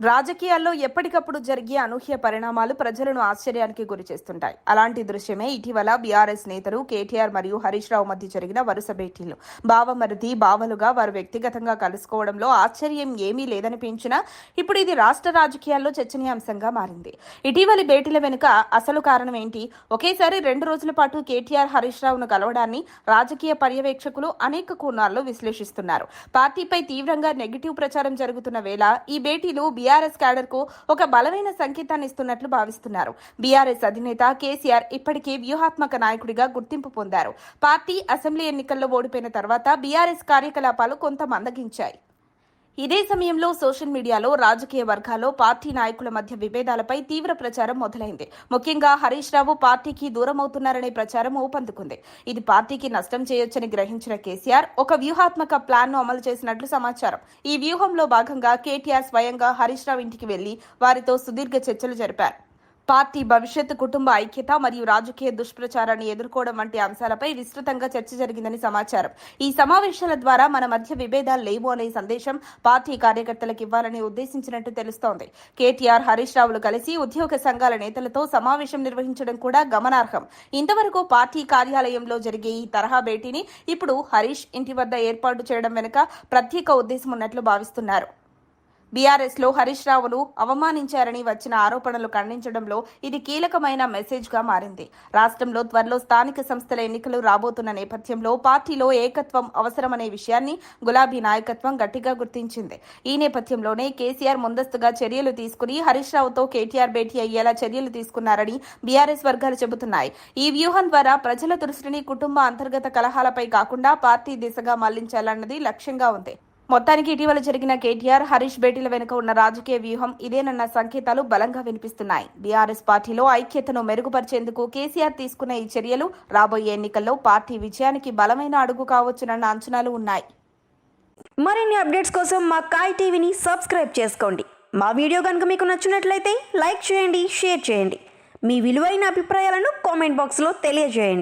రాజకీయాల్లో ఎప్పటికప్పుడు జరిగే అనూహ్య పరిణామాలు ప్రజలను ఆశ్చర్యానికి గురిచేస్తుంటాయి. అలాంటి దృశ్యమే ఇటీవల బీఆర్ఎస్ నేతలు కేటీఆర్ మరియు హరీష్ రావు మధ్య జరిగిన వరుస భేటీలు. బావమరిది బావలుగా వారు వ్యక్తిగతంగా కలుసుకోవడంలో ఆశ్చర్యం ఏమీ లేదనిపించినా ఇప్పుడు ఇది రాష్ట్ర రాజకీయాల్లో చర్చనీయాంశంగా మారింది. ఇటీవలి భేటీల వెనుక అసలు కారణం ఏంటి? ఒకేసారి 2 రోజుల పాటు కేటీఆర్ హరీష్ రావును కలవడాన్ని రాజకీయ పర్యవేక్షకులు అనేక కోణాల్లో విశ్లేషిస్తున్నారు. పార్టీపై తీవ్రంగా నెగిటివ్ ప్రచారం జరుగుతున్న వేళ ఈ భేటీలు బీఆర్ఎస్ క్యాడర్ కు ఒక బలమైన సంకేతాన్ని ఇస్తున్నట్లు భావిస్తున్నారు. బీఆర్ఎస్ అధినేత కేసీఆర్ ఇప్పటికే వ్యూహాత్మక నాయకుడిగా గుర్తింపు పొందారు. పార్టీ అసెంబ్లీ ఎన్నికల్లో ఓడిపోయిన తర్వాత బీఆర్ఎస్ కార్యకలాపాలు కొంత మందగించాయి. ఇదే సమయంలో సోషల్ మీడియాలో రాజకీయ వర్గాల్లో పార్టీ నాయకుల మధ్య విభేదాలపై తీవ్ర ప్రచారం మొదలైంది. ముఖ్యంగా హరీష్ రావు పార్టీకి దూరమవుతున్నారనే ప్రచారం ఊపందుకుంది. ఇది పార్టీకి నష్టం చేయొచ్చని గ్రహించిన కేసీఆర్ ఒక వ్యూహాత్మక ప్లాన్ ను అమలు చేసినట్లు సమాచారం. ఈ వ్యూహంలో భాగంగా కేటీఆర్ స్వయంగా హరీష్ రావు ఇంటికి వెళ్లి వారితో సుదీర్ఘ చర్చలు జరిపారు. పార్టీ భవిష్యత్తు, కుటుంబ ఐక్యత మరియు రాజకీయ దుష్ప్రచారాన్ని ఎదుర్కోవడం వంటి అంశాలపై విస్తృతంగా చర్చ జరిగిందని సమాచారం. ఈ సమావేశాల ద్వారా మన మధ్య విభేదాలు లేవు అనే సందేశం పార్టీ కార్యకర్తలకు ఇవ్వాలని ఉద్దేశించినట్టు తెలుస్తోంది. కేటీఆర్, హరీష్ రావులు కలిసి ఉద్యోగ సంఘాల నేతలతో సమావేశం నిర్వహించడం కూడా గమనార్హం. ఇంతవరకు పార్టీ కార్యాలయంలో జరిగే ఈ తరహా భేటీని ఇప్పుడు హరీష్ ఇంటి వద్ద ఏర్పాటు చేయడం వెనుక ప్రత్యేక ఉద్దేశం ఉన్నట్లు భావిస్తున్నారు. బీఆర్ఎస్ లో హరీష్ రావును అవమానించారని వచ్చిన ఆరోపణలు ఖండించడంలో ఇది కీలకమైన మెసేజ్ గా మారింది. రాష్ట్రంలో త్వరలో స్థానిక సంస్థల ఎన్నికలు రాబోతున్న నేపథ్యంలో పార్టీలో ఏకత్వం అవసరమనే విషయాన్ని గులాబీ నాయకత్వం గట్టిగా గుర్తించింది. ఈ నేపథ్యంలోనే కేసీఆర్ ముందస్తుగా చర్యలు తీసుకుని హరీష్ రావుతో కేటీఆర్ భేటీ అయ్యేలా చర్యలు తీసుకున్నారని బీఆర్ఎస్ వర్గాలు చెబుతున్నాయి. ఈ వ్యూహం ద్వారా ప్రజల దృష్టిని కుటుంబ అంతర్గత కలహాలపై కాకుండా పార్టీ దిశగా మళ్లించాలన్నది లక్ష్యంగా ఉంది. మొత్తానికి ఇటీవల జరిగిన కేటీఆర్, హరీష్ భేటీల వెనుక ఉన్న రాజకీయ వ్యూహం ఇదేనన్న సంకేతాలు బలంగా వినిపిస్తున్నాయి. బీఆర్ఎస్ పార్టీలో ఐక్యతను మెరుగుపరిచేందుకు కేసీఆర్ తీసుకున్న ఈ చర్యలు రాబోయే ఎన్నికల్లో పార్టీ విజయానికి బలమైన అడుగు కావచ్చునన్న అంచనాలు ఉన్నాయి. మరిన్ని అప్డేట్స్ కోసం మా కాయ్ టీవీని సబ్స్క్రైబ్ చేసుకోండి. మా వీడియో కనుక మీకు నచ్చినట్లయితే లైక్ చేయండి, షేర్ చేయండి. మీ విలువైన అభిప్రాయాలను కామెంట్ బాక్స్లో తెలియజేయండి.